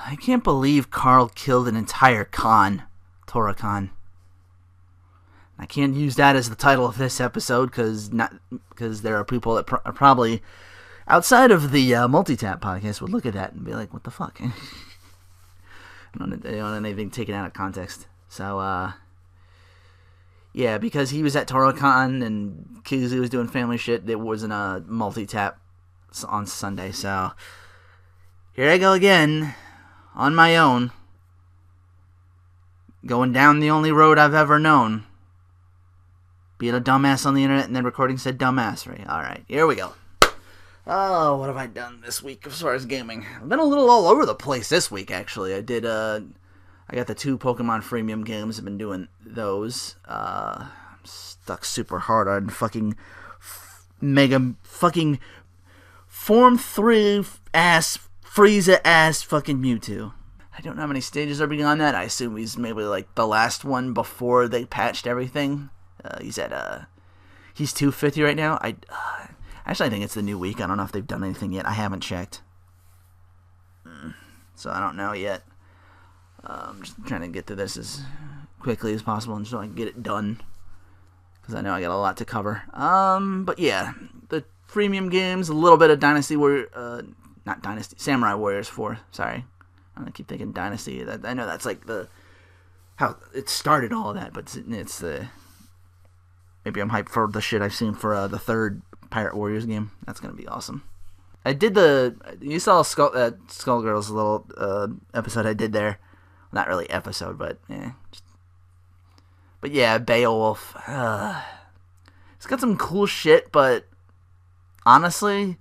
I can't believe Carl killed an entire con. Tora-Con. I can't use that as the title of this episode because there are people that are probably outside of the Multitap podcast would look at that and be like, what the fuck? I don't want anything taken out of context. So, yeah, because he was at Tora-Con and KZ was doing family shit, there wasn't a Multitap on Sunday. So, here I go again, on my own, going down the only road I've ever known. Being a dumbass on the internet and then recording said dumbassery. Alright, here we go. Oh, what have I done this week as far as gaming? I've been a little all over the place this week, actually. I got the 2 Pokemon freemium games. I've been doing those. I'm stuck super hard on fucking Mega fucking Form 3 ass, Frieza ass fucking Mewtwo. I don't know how many stages are beyond that. I assume he's maybe like the last one before they patched everything. He's 250 right now. Actually, I think it's the new week. I don't know if they've done anything yet. I haven't checked. So I don't know yet. I'm just trying to get through this as quickly as possible and so I can get it done. Because I know I got a lot to cover. But yeah, the freemium games, a little bit of Dynasty Warrior, not Dynasty, Samurai Warriors 4, sorry. I keep thinking Dynasty. I know that's like how it started all of that, but it's the... Maybe I'm hyped for the shit I've seen for the 3rd Pirate Warriors game. That's going to be awesome. I did you saw Skullgirl's little episode I did there. Not really episode, but yeah. But yeah, Beowulf. It's got some cool shit, but honestly,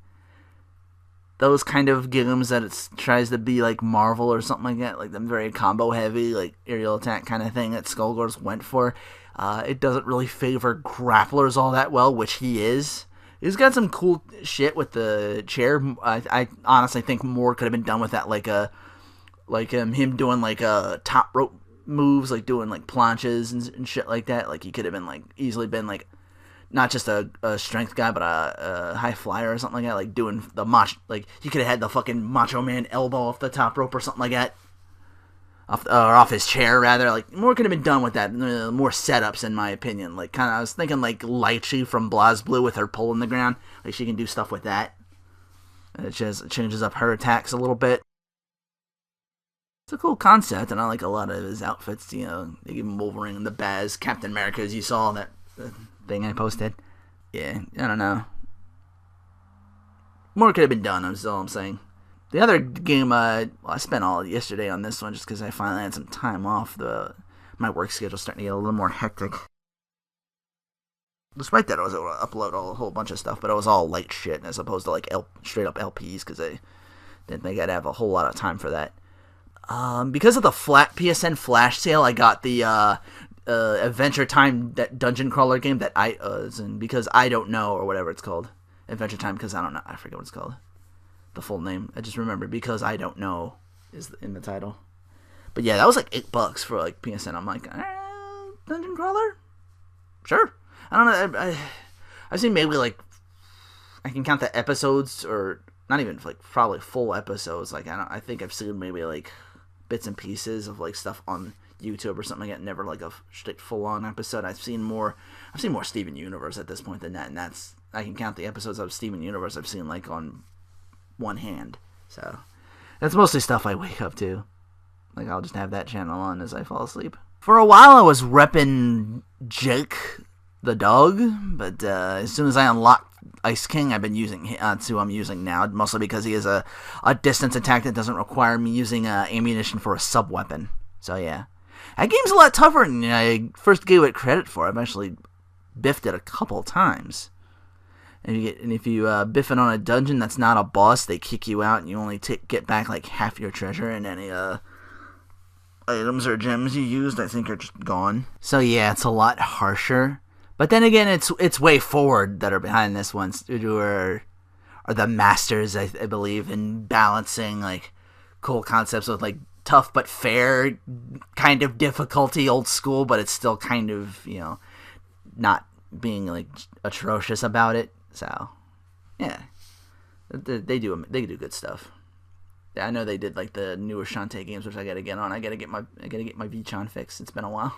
those kind of games that it tries to be like Marvel or something like that, like them very combo heavy, like aerial attack kind of thing that Skullgirls went for, it doesn't really favor grapplers all that well, which he is. He's got some cool shit with the chair. I honestly think more could have been done with that, like him doing like top rope moves, like doing like planches and shit like that. Like he could have been like easily been like not just a strength guy, but a high flyer or something like that. Like doing the like he could have had the fucking Macho Man elbow off the top rope or something like that. Off his chair, rather. Like, more could have been done with that. More setups, in my opinion. Like, kind of, I was thinking, like, Lychee from BlazBlue with her pole in the ground. Like, she can do stuff with that. It changes up her attacks a little bit. It's a cool concept, and I like a lot of his outfits. You know, they give him Wolverine and the Baz, Captain America, as you saw that thing I posted. Yeah, I don't know. More could have been done, that's all I'm saying. The other game, I spent all yesterday on this one just because I finally had some time off. My work schedule's starting to get a little more hectic. Despite that, I was able to upload a whole bunch of stuff, but it was all light shit as opposed to like straight up LPs because I didn't think I'd have a whole lot of time for that. Because of the PSN flash sale, I got the Adventure Time dungeon crawler game that because I don't know, or whatever it's called. Adventure Time because I don't know. I forget what it's called. The full name. I just remember because I don't know is in the title. But yeah, that was like $8 for like PSN. I'm like, dungeon crawler? Sure. I don't know. I've seen maybe like I can count the episodes, or not even like probably full episodes. Like I think I've seen maybe like bits and pieces of like stuff on YouTube or something like that. Never like a straight full on episode. I've seen more Steven Universe at this point than that, and I can count the episodes of Steven Universe I've seen like on one hand. So that's mostly stuff I wake up to. Like I'll just have that channel on as I fall asleep. For a while I was repping Jake the dog, but as soon as I unlocked Ice King, I've been using that's who I'm using now, mostly because he is a distance attack that doesn't require me using ammunition for a sub weapon. So yeah, that game's a lot tougher than I first gave it credit for. I've actually biffed it a couple times. And if you biff it on a dungeon that's not a boss, they kick you out, and you only get back like half your treasure, and any items or gems you used, I think, are just gone. So yeah, it's a lot harsher. But then again, it's Way Forward that are behind this one, who are the masters, I believe, in balancing like cool concepts with like tough but fair kind of difficulty, old school, but it's still kind of, you know, not being like atrocious about it. So, yeah, they do good stuff. I know they did like the newer Shantae games, which I gotta get on. I gotta get my VChan fixed. It's been a while.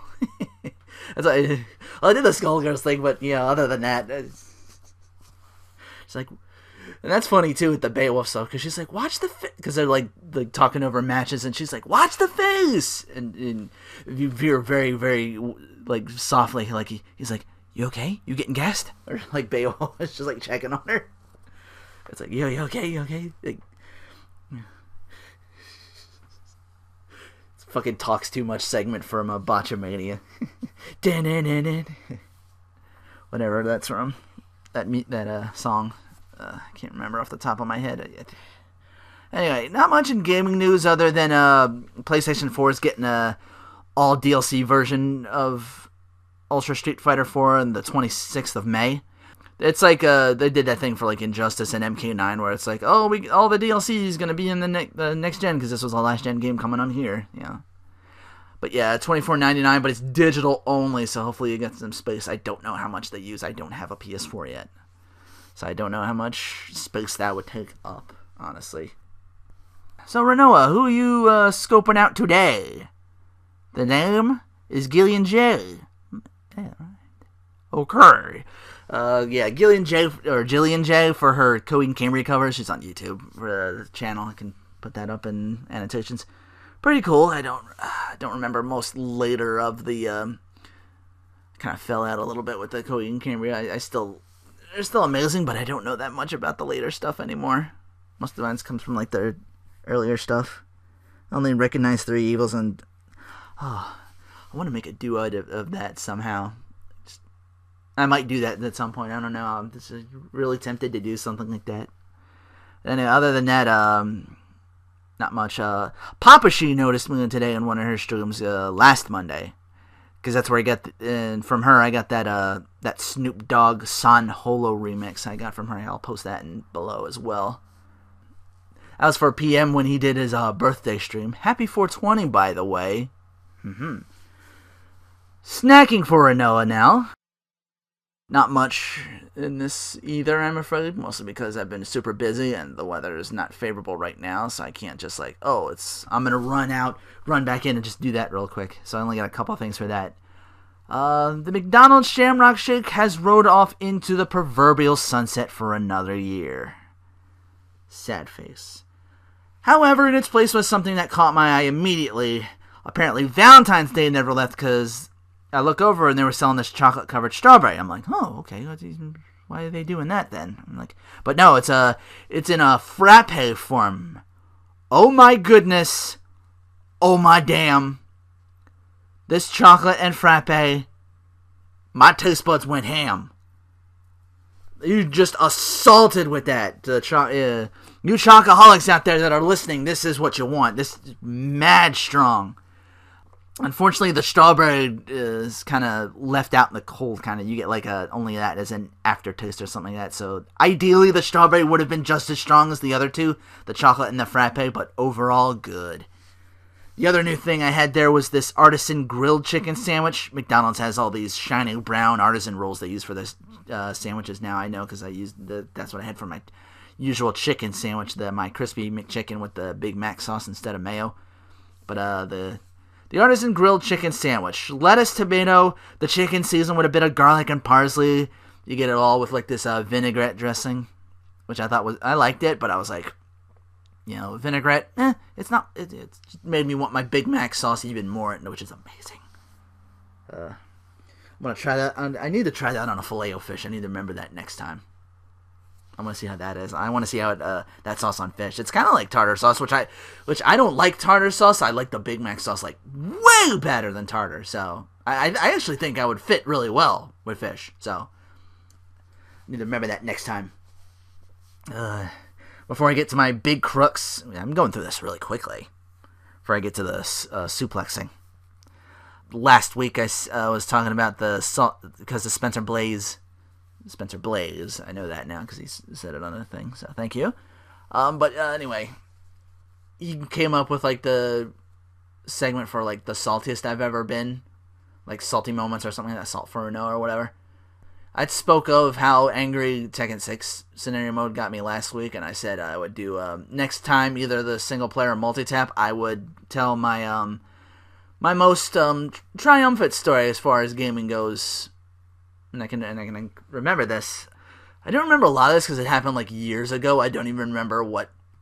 That's why I did the Skullgirls thing, but other than that, it's like, and that's funny too with the Beowulf stuff, because she's like, watch the face, because they're like talking over matches, and she's like, watch the face, and you hear very, very like softly, like he's like, you okay? You getting gassed? Or like Beowulf is just like checking on her. It's like, you okay? You okay? Like, fucking talks too much segment from Botchamania. Whatever that's from. That song. I can't remember off the top of my head. Anyway, not much in gaming news other than PlayStation 4 is getting a all DLC version of Ultra Street Fighter 4 on the 26th of May. It's like they did that thing for like Injustice and MK9 where it's like, all the DLC is going to be in the next gen because this was the last gen game coming on here. Yeah. But yeah, $24.99, but it's digital only, so hopefully you get some space. I don't know how much they use. I don't have a PS4 yet. So I don't know how much space that would take up, honestly. So Renoa, who are you scoping out today? The name is Gillian J. Yeah, okay. Gillian J for her Coheed and Cambria cover. She's on YouTube for the channel. I can put that up in annotations. Pretty cool. I don't remember most later of the kind of fell out a little bit with the Coheed and Cambria. They're still amazing, but I don't know that much about the later stuff anymore. Most of mine comes from like their earlier stuff. I only recognize Three Evils, and I want to make a duo of that somehow. I might do that at some point. I don't know. I'm just really tempted to do something like that. And other than that, not much. Papa She noticed me today on one of her streams last Monday, because that's where I got from her. I got that Snoop Dogg San Holo remix I got from her. I'll post that below as well. That was for PM when he did his birthday stream. Happy 420, by the way. Snacking for Renoa now. Not much in this either, I'm afraid. Mostly because I've been super busy and the weather is not favorable right now, so I can't just like, I'm gonna run back in and just do that real quick. So I only got a couple of things for that. The McDonald's Shamrock Shake has rode off into the proverbial sunset for another year. Sad face. However, in its place was something that caught my eye immediately. Apparently, Valentine's Day never left, because I look over and they were selling this chocolate-covered strawberry. I'm like, oh, okay, why are they doing that then? I'm like, but no, it's in a frappe form. Oh my goodness. Oh my damn. This chocolate and frappe, my taste buds went ham. You just assaulted with that. You chocoholics out there that are listening, this is what you want. This is mad strong. Unfortunately, the strawberry is kind of left out in the cold. You get like only that as an aftertaste or something like that. So ideally, the strawberry would have been just as strong as the other two, the chocolate and the frappe, but overall good. The other new thing I had there was this artisan grilled chicken sandwich. McDonald's has all these shiny brown artisan rolls they use for their sandwiches now. I know because that's what I had for my usual chicken sandwich, my crispy McChicken with the Big Mac sauce instead of mayo. But the artisan grilled chicken sandwich. Lettuce, tomato, the chicken seasoned with a bit of garlic and parsley. You get it all with like this vinaigrette dressing, which I liked it, but I was like, vinaigrette, it's not, it just made me want my Big Mac sauce even more, which is amazing. I'm going to try that. I need to try that on a Filet-O-Fish. I need to remember that next time. I want to see how that is. I want to see how that sauce on fish. It's kind of like tartar sauce, which I don't like tartar sauce. I like the Big Mac sauce like way better than tartar. So I actually think I would fit really well with fish. So I need to remember that next time. Before I get to my big crux, I'm going through this really quickly. Before I get to the suplexing. Last week I was talking about the salt because of Spencer Blaze, I know that now because he said it on the thing, so thank you. But anyway, he came up with like the segment for like the saltiest I've ever been, like salty moments or something like that, salt for no or whatever. I spoke of how angry Tekken 6 scenario mode got me last week, and I said I would do next time either the single player or multi-tap. I would tell my my most triumphant story as far as gaming goes, and I can remember this. I don't remember a lot of this because it happened like years ago. I don't even remember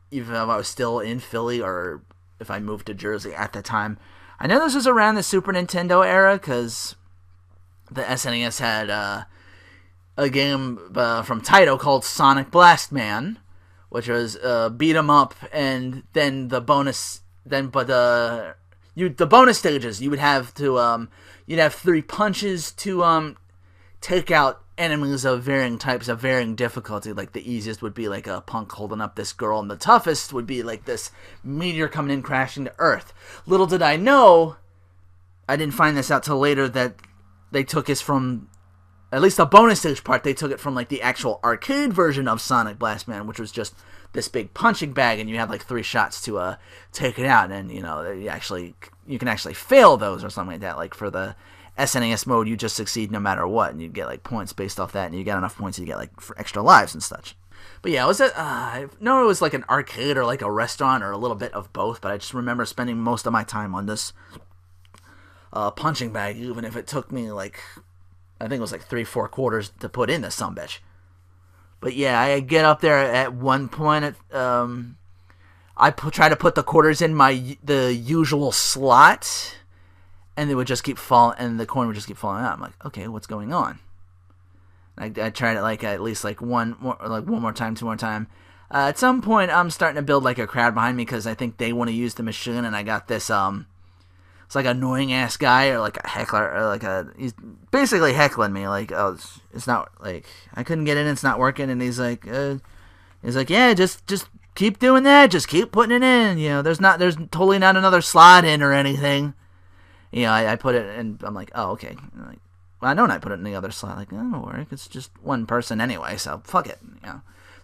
even if I was still in Philly or if I moved to Jersey at the time. I know this was around the Super Nintendo era because the SNES had a game from Taito called Sonic Blast Man, which was beat 'em up, and then the bonus bonus stages you would have to you'd have 3 punches to take out enemies of varying types of varying difficulty. Like the easiest would be like a punk holding up this girl, and the toughest would be like this meteor coming in crashing to Earth. Little did I know, I didn't find this out till later, that they took this from, at least the bonus stage part, they took it from like the actual arcade version of Sonic Blast Man, which was just this big punching bag, and you had like 3 shots to take it out, and you can actually fail those or something like that. Like for the SNES mode, you just succeed no matter what, and you get like points based off that, and you get enough points, you get like for extra lives and such. But yeah, I know it was like an arcade or like a restaurant or a little bit of both, but I just remember spending most of my time on this punching bag, even if it took me like, I think it was like 3-4 quarters to put in this sumbitch. But yeah, I get up there at one point. I try to put the quarters in the usual slot, and they would just keep falling, and the coin would just keep falling out. I'm like, okay, what's going on? I tried it like at least like one more time, 2 more time. At some point, I'm starting to build like a crowd behind me because I think they want to use the machine, and I got this it's like an annoying ass guy or like a heckler or he's basically heckling me like, oh, it's not, like, I couldn't get in, it's not working, and he's like yeah, just keep doing that, just keep putting it in, there's totally not another slot in or anything. I put it in, I'm like, oh, okay. Like, well, I know I put it in the other slot, like, that'll work, it's just one person anyway, so fuck it,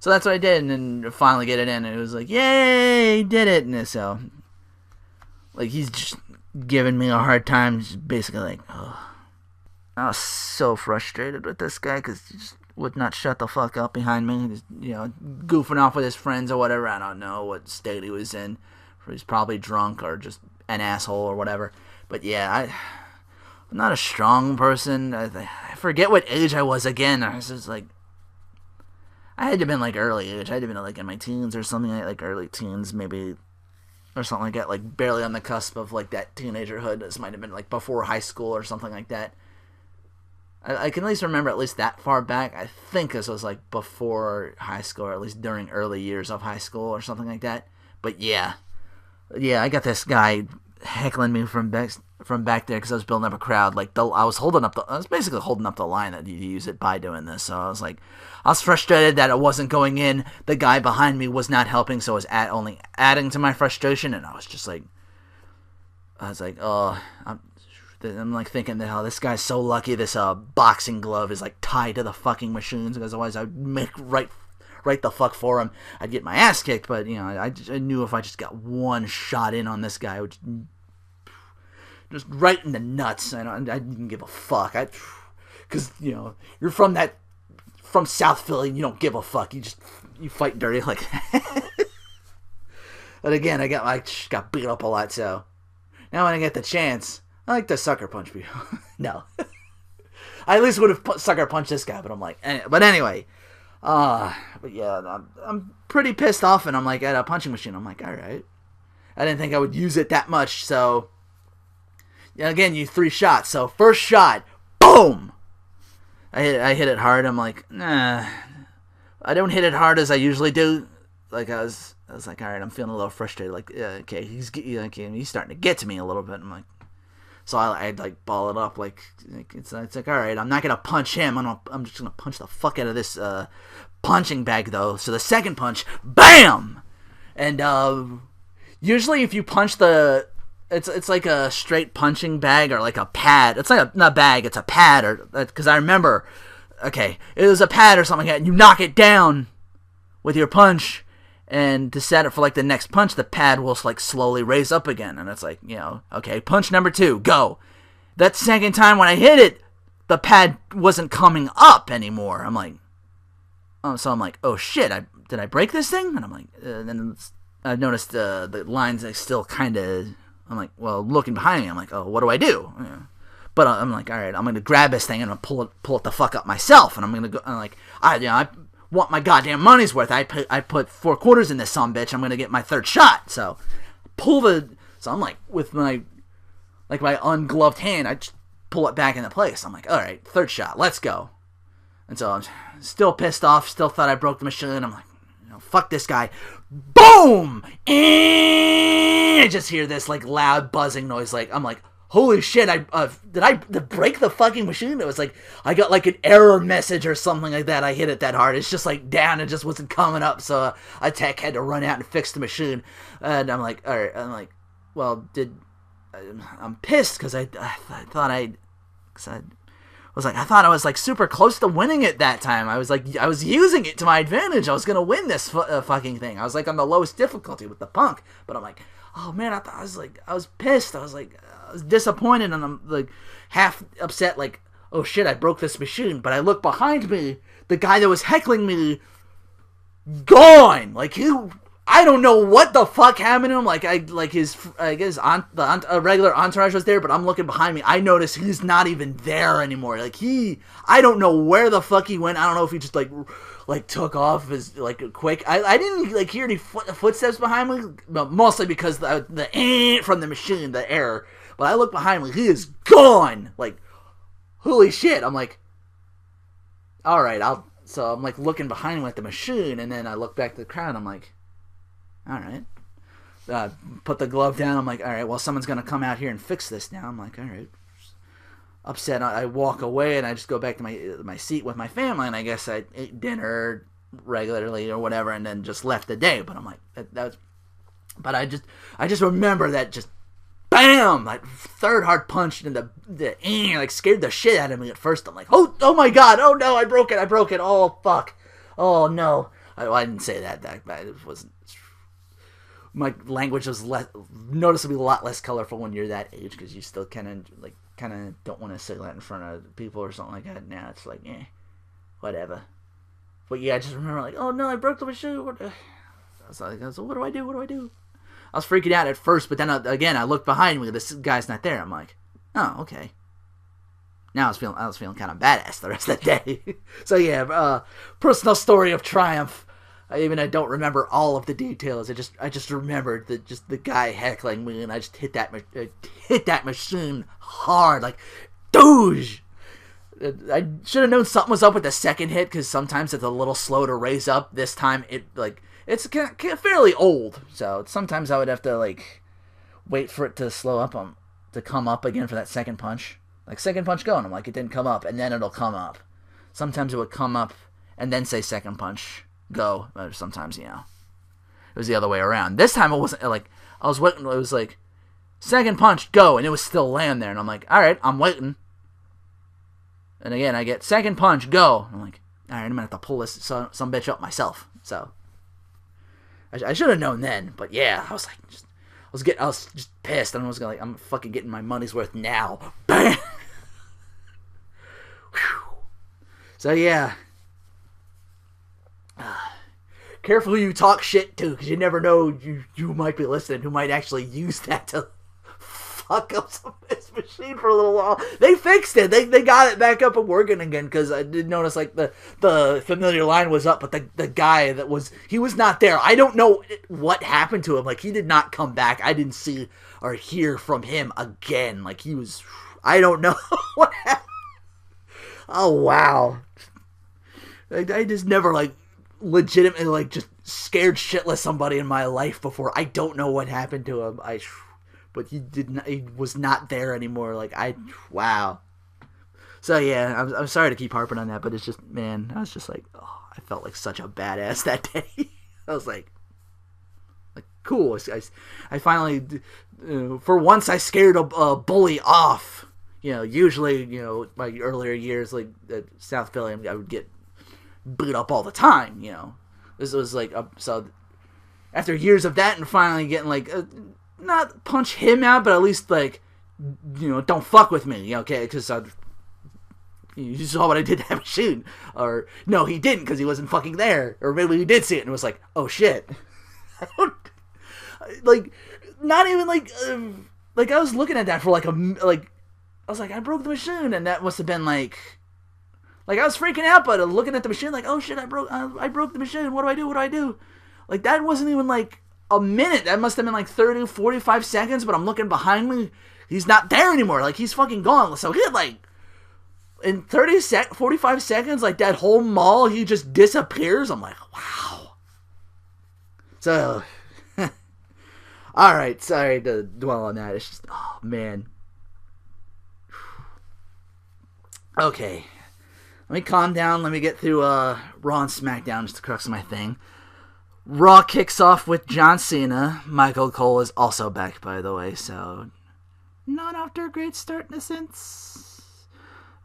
So that's what I did, and then finally get it in, and it was like, yay, did it, and so, like, he's just giving me a hard time, just basically like, oh. I was so frustrated with this guy because he just would not shut the fuck up behind me, just, goofing off with his friends or whatever. I don't know what state he was in. He's probably drunk or just an asshole or whatever. But yeah, I'm not a strong person. I forget what age I was again. I was just like, I had to have been like early age. I had to have been like in my teens or something, like early teens maybe, or something like that, like barely on the cusp of like that teenagerhood. This might have been like before high school or something like that. I can at least remember at least that far back. I think this was like before high school, or at least during early years of high school or something like that. But yeah, I got this guy heckling me from back there because I was building up a crowd. Like I was basically holding up the line that you use it by doing this. So I was frustrated that it wasn't going in. The guy behind me was not helping, so it was only adding to my frustration. And I was like, oh, I'm like thinking that, oh, this guy's so lucky this boxing glove is like tied to the fucking machines, because otherwise I'd make right the fuck for him. I'd get my ass kicked, but I knew if I just got one shot in on this guy, I would just right in the nuts. I didn't give a fuck. Because you're from South Philly, and you don't give a fuck. You fight dirty like that. But again, I got beat up a lot, so now when I get the chance, I like to sucker punch people. No. I at least would have sucker punched this guy, but I'm like, but anyway. But yeah, I'm pretty pissed off, and I'm like at a punching machine. I'm like, alright. I didn't think I would use it that much, so. Yeah, again, you 3 shots. So, first shot, boom! I hit it hard. I'm like, nah. I don't hit it hard as I usually do. Like, I was like, alright, I'm feeling a little frustrated. Like, okay, he's starting to get to me a little bit. I'm like, so I'd like ball it up, like it's like, all right, I'm not gonna punch him. I'm just gonna punch the fuck out of this punching bag though. So the second punch, bam, and usually if you punch it's like a straight punching bag or like a pad. It's like not a bag, it's a pad, or because I remember, okay, it was a pad or something like that. And you knock it down with your punch. And to set it for like the next punch, the pad will like slowly raise up again. And it's like, okay, punch number 2, go. That second time when I hit it, the pad wasn't coming up anymore. I'm like, oh shit, did I break this thing? And I'm like, and then I noticed the lines still kind of. I'm like, well, looking behind me, I'm like, oh, what do I do? Yeah. But I'm like, all right, I'm gonna grab this thing and I'm gonna pull it the fuck up myself, and I'm gonna go. I'm like, I want my goddamn money's worth. I put 4 quarters in this sumbitch. I'm gonna get my 3rd shot. So I'm like, with my ungloved hand, I just pull it back into place. I'm like, all right, 3rd shot, let's go. And so I'm still pissed off. Still thought I broke the machine. I'm like, fuck this guy. Boom! And I just hear this like loud buzzing noise. Like, I'm like, holy shit! Did I break the fucking machine? It was like I got like an error message or something like that. I hit it that hard. It's just like down. It just wasn't coming up. So a tech had to run out and fix the machine. And I'm like, all right. I'm like, well, I'm pissed because I thought I was like super close to winning it that time. I was using it to my advantage. I was gonna win this fucking thing. I was like on the lowest difficulty with the punk. But I'm like, oh man, I was pissed. I was disappointed, and I'm like half upset. Like, oh shit, I broke this machine. But I look behind me, the guy that was heckling me, gone. Like I don't know what the fuck happened to him. Like his regular entourage was there, but I'm looking behind me. I notice he's not even there anymore. Like I don't know where the fuck he went. I don't know if he just like took off as like quick. I didn't like hear any footsteps behind me, but mostly because the from the machine, the error. But I look behind me, he is gone. Like, holy shit! I'm like, all right, So I'm like looking behind me at the machine, and then I look back to the crowd. I'm like, all right. Put the glove down. I'm like, all right, well, someone's going to come out here and fix this now. I'm like, all right. Upset. I walk away and I just go back to my seat with my family, and I guess I ate dinner regularly or whatever, and then just left the day. But I'm like, but I just remember that just bam, like 3rd hard punch and the like scared the shit out of me at first. I'm like, oh my god, oh no, I broke it, oh fuck, oh no. I didn't say that bad. It wasn't. My language was noticeably a lot less colorful when you're that age, because you still kind of don't want to say that in front of people or something like that. Now it's like, whatever. But yeah, I just remember like, oh no, I broke the machine. I was like, what do I do? I was freaking out at first, but then again, I looked behind me. This guy's not there. I'm like, oh, okay. Now I was feeling kind of badass the rest of the day. So yeah, personal story of triumph. I don't remember all of the details. I just remembered the guy heckling me, and I just hit that machine hard, like douche. I should have known something was up with the second hit, because sometimes it's a little slow to raise up. This time it's fairly old, so sometimes I would have to wait for it to slow up to come up again for that second punch. Like, second punch go, and I'm like, it didn't come up, and then it'll come up. Sometimes it would come up and then say second punch go, but sometimes it was the other way around. This time it wasn't like I was waiting. It was like second punch go, and it was still laying there, and I'm like, all right, I'm waiting. And again, I get second punch go. I'm like, all right, I'm gonna have to pull this some bitch up myself. So I should have known then, but yeah, I was just pissed, and I was like, I'm fucking getting my money's worth now. Bam. So yeah. Careful who you talk shit to, because you never know, you might be listening who might actually use that to fuck up this machine for a little while. They fixed it. They got it back up and working again, because I did notice the familiar line was up, but the guy he was not there. I don't know what happened to him. Like, he did not come back. I didn't see or hear from him again. Like, he was, I don't know what happened. Oh wow. I just never legitimately just scared shitless somebody in my life before. I don't know what happened to him. But he was not there anymore. Wow. So yeah, I'm sorry to keep harping on that, but it's just, man, I was just like, oh, I felt like such a badass that day. I was like cool. I finally, for once, I scared a bully off. Usually, my earlier years, at South Philly, I would get beat up all the time. This was so after years of that, and finally getting not punch him out, but at least don't fuck with me, okay? Because You saw what I did to that machine. Or, no, he didn't because he wasn't fucking there. Or maybe he did see it and was like, oh shit. Like, not even like I was looking at that for like I was like, I broke the machine, and that must have been like I was freaking out, but looking at the machine like, oh shit, I broke the machine. What do I do? Like, that wasn't even like a minute. That must have been like 30, 45 seconds, but I'm looking behind me. He's not there anymore. Like, he's fucking gone. So he had like, in 45 seconds, like that whole mall, he just disappears. I'm like, wow. So, alright, sorry to dwell on that. It's just, oh man. Okay. Let me calm down. Let me get through Raw and SmackDown, just the crux of my thing. Raw kicks off with John Cena. Michael Cole is also back, by the way, so not after a great start in a sense.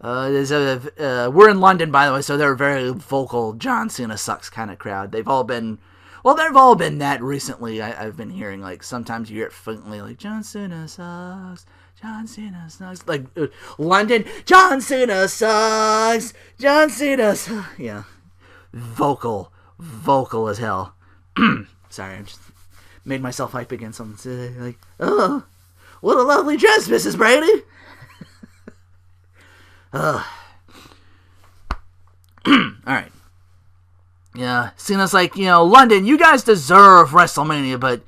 We're in London, by the way, so they're a very vocal John Cena sucks kind of crowd. They've all been that recently. I've been hearing, like, sometimes you hear it faintly, like, John Cena sucks. John Cena sucks. Like, London, John Cena sucks. John Cena sucks. Yeah. Vocal as hell. Sorry, I just made myself hype again. Something like, oh, what a lovely dress, Mrs. Brady. Alright. Yeah, Cena's like, London, you guys deserve WrestleMania, but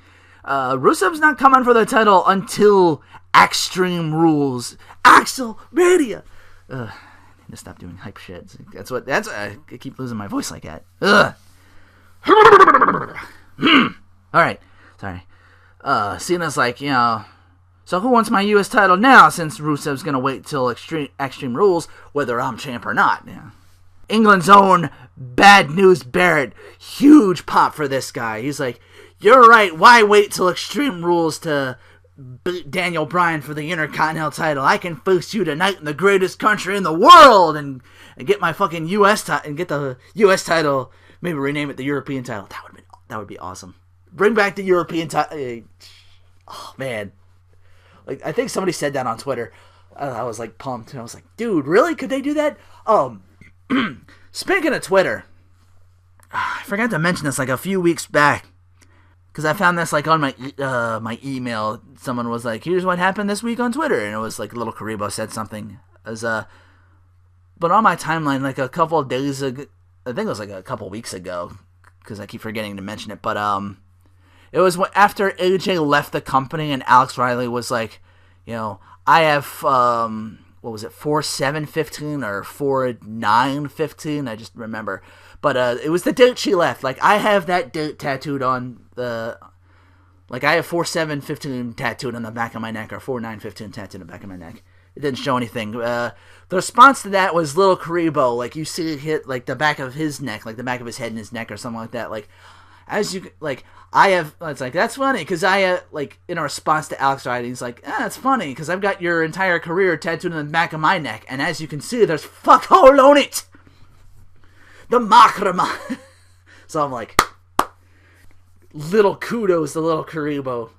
Rusev's not coming for the title until Extreme Rules. Axel-Mania! I need to stop doing hype shit. I keep losing my voice like that. Alright, sorry. Cena's like, so who wants my U.S. title now, since Rusev's gonna wait till Extreme Rules, whether I'm champ or not? Yeah. England's own Bad News Barrett, huge pop for this guy. He's like, you're right, why wait till Extreme Rules to beat Daniel Bryan for the Intercontinental title? I can face you tonight in the greatest country in the world and get my fucking U.S. title, and get the U.S. title, maybe rename it the European title. That would be awesome. Bring back the European title. Oh, man. Like, I think somebody said that on Twitter. I was like pumped. I was like, dude, really? Could they do that? Speaking of Twitter, I forgot to mention this like a few weeks back, because I found this like on my email. Someone was like, here's what happened this week on Twitter, and it was like Little Karibo said something. But on my timeline, like a couple of days ago, I think it was like a couple weeks ago, because I keep forgetting to mention it, but it was after AJ left the company and Alex Riley was like, I have, 4/7/15 or 4/9/15? I just remember. But it was the date she left. Like, I have that date tattooed on I have 4/7/15 tattooed on the back of my neck, or 4/9/15 tattooed on the back of my neck. It didn't show anything. The response to that was Little Karibo. Like, you see it hit, like, the back of his neck, like, the back of his head and his neck or something like that. Like, it's like, that's funny, because in a response to Alex Riley, he's like, it's funny, because I've got your entire career tattooed on the back of my neck, and as you can see, there's fuck all on it! The Makrama! So I'm like, little kudos to Little Karibo.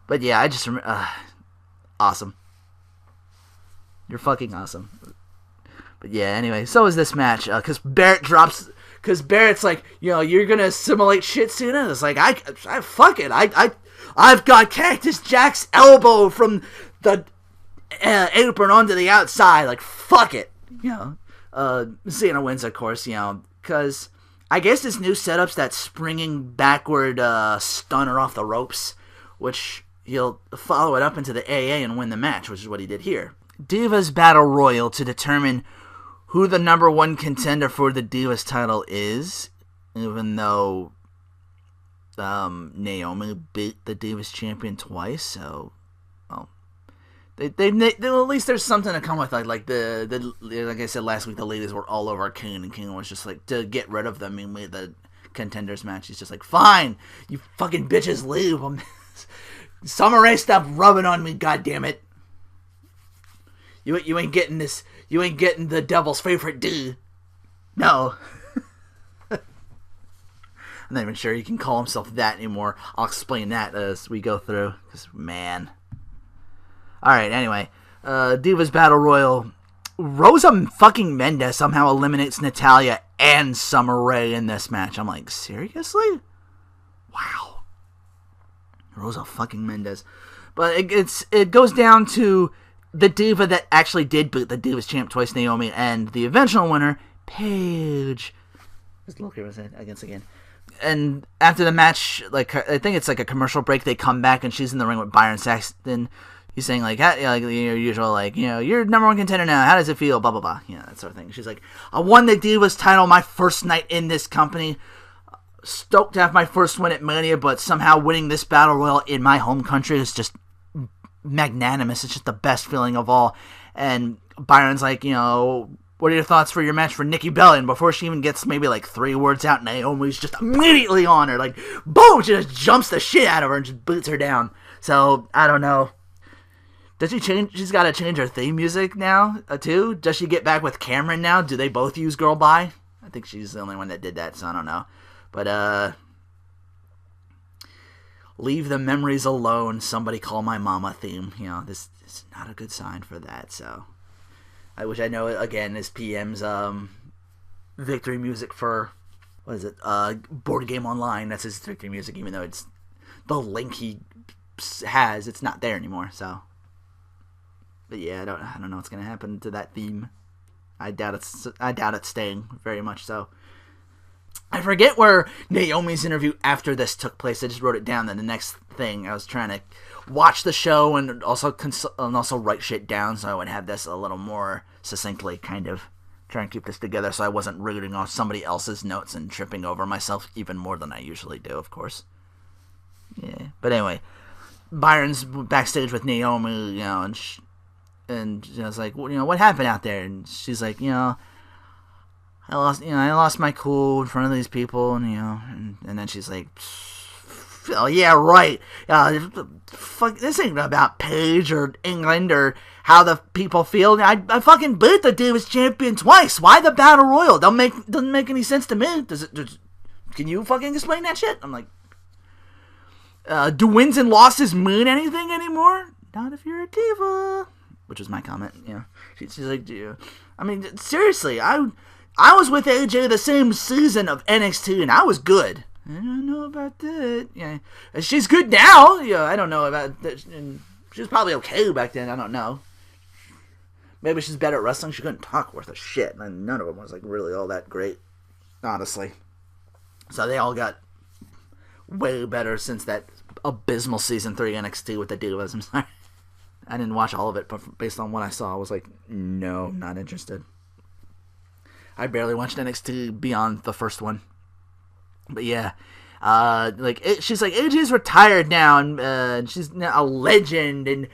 But yeah, I just remember, awesome. You're fucking awesome. But yeah, anyway, so is this match, because Barrett's like, you're gonna assimilate shit soon. And it's like, I fuck it. I've got Cactus Jack's elbow from the apron onto the outside. Like, fuck it. Cena wins, of course, because I guess this new setup's that springing backward stunner off the ropes, which he'll follow it up into the AA and win the match, which is what he did here. Divas Battle Royal to determine who the number one contender for the Divas title is, even though Naomi beat the Divas champion twice, so they at least there's something to come with. Like I said last week, the ladies were all over Kane, and Kane was just like, to get rid of them, the contenders match. He's just like, fine, you fucking bitches leave. Summer Rae, stop rubbing on me, goddammit. You ain't getting this. You ain't getting the devil's favorite D. No. I'm not even sure he can call himself that anymore. I'll explain that as we go through. Because, man. Alright, anyway. Divas Battle Royal. Rosa fucking Mendez somehow eliminates Natalya and Summer Rae in this match. I'm like, seriously? Wow. Rosa fucking Mendez. But it goes down to the diva that actually did beat the Divas champ twice, Naomi, and the eventual winner, Paige. Just look here against again. And after the match, like, I think it's like a commercial break, they come back and she's in the ring with Byron Saxton. He's saying, like, your usual, like, you're number one contender now. How does it feel? Blah, blah, blah. That sort of thing. She's like, I won the Divas title my first night in this company. Stoked to have my first win at Mania, but somehow winning this battle royal in my home country is just magnanimous. It's just the best feeling of all. And Byron's like, what are your thoughts for your match for Nikki Bella? And before she even gets maybe like 3 words out, Naomi's just immediately on her. Like, boom! She just jumps the shit out of her and just boots her down. So, I don't know. Does she change? She's got to change her theme music now, too? Does she get back with Cameron now? Do they both use Girl Bye? I think she's the only one that did that, so I don't know. But, leave the memories alone, somebody call my mama theme. This is not a good sign for that, so. I wish I know it, again, is PM's, victory music for, what is it, Board Game Online. That's his victory music, even though it's the link he has, it's not there anymore, so. But yeah, I don't know what's gonna happen to that theme. I doubt it's staying very much so. I forget where Naomi's interview after this took place. I just wrote it down. Then the next thing, I was trying to watch the show and also write shit down, so I would have this a little more succinctly. Kind of try and keep this together, so I wasn't reading off somebody else's notes and tripping over myself even more than I usually do. Of course. Yeah, but anyway, Byron's backstage with Naomi, and it's like, what happened out there? And she's like, I lost my cool in front of these people, and then she's like, oh yeah, right. Fuck, this ain't about Paige or England or how the people feel. I fucking beat the Divas champion twice. Why the Battle Royal? Doesn't make any sense to me. Can you fucking explain that shit? I'm like, do wins and losses mean anything anymore? Not if you're a diva. Which was my comment, She's like, I mean, seriously, I was with AJ the same season of NXT, and I was good. I don't know about that. Yeah, she's good now. I don't know about that. And she was probably okay back then. I don't know. Maybe she's better at wrestling. She couldn't talk worth a shit, and none of them was like really all that great, honestly. So they all got way better since that abysmal season 3 NXT with the Divas. I'm sorry. I didn't watch all of it, but based on what I saw, I was like, no, not interested. I barely watched NXT beyond the first one. But yeah, she's like, AJ's retired now, and she's now a legend, and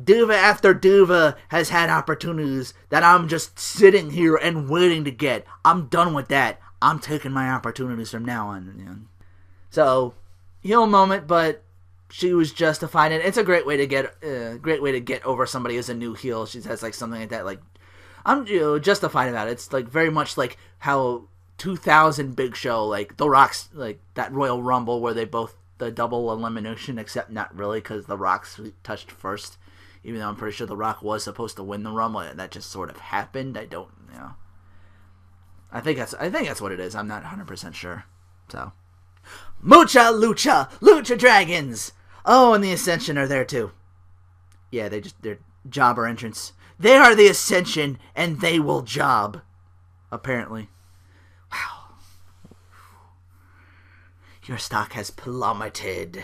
diva after diva has had opportunities that I'm just sitting here and waiting to get. I'm done with that. I'm taking my opportunities from now on. So, heel moment, but she was justified, and it's a great way to get over somebody as a new heel. She has like something like that. Like, I'm justified about it. It's like very much like how 2000 Big Show, like The Rock's, like that Royal Rumble where they both the double elimination, except not really because The Rock's touched first. Even though I'm pretty sure The Rock was supposed to win the Rumble, and that just sort of happened. I don't, I think that's what it is. I'm not 100% sure. So. Mucha Lucha Dragons. Oh, and the Ascension are there too. Yeah, they're jobber entrants. They are the Ascension, and they will job. Apparently. Wow. Your stock has plummeted.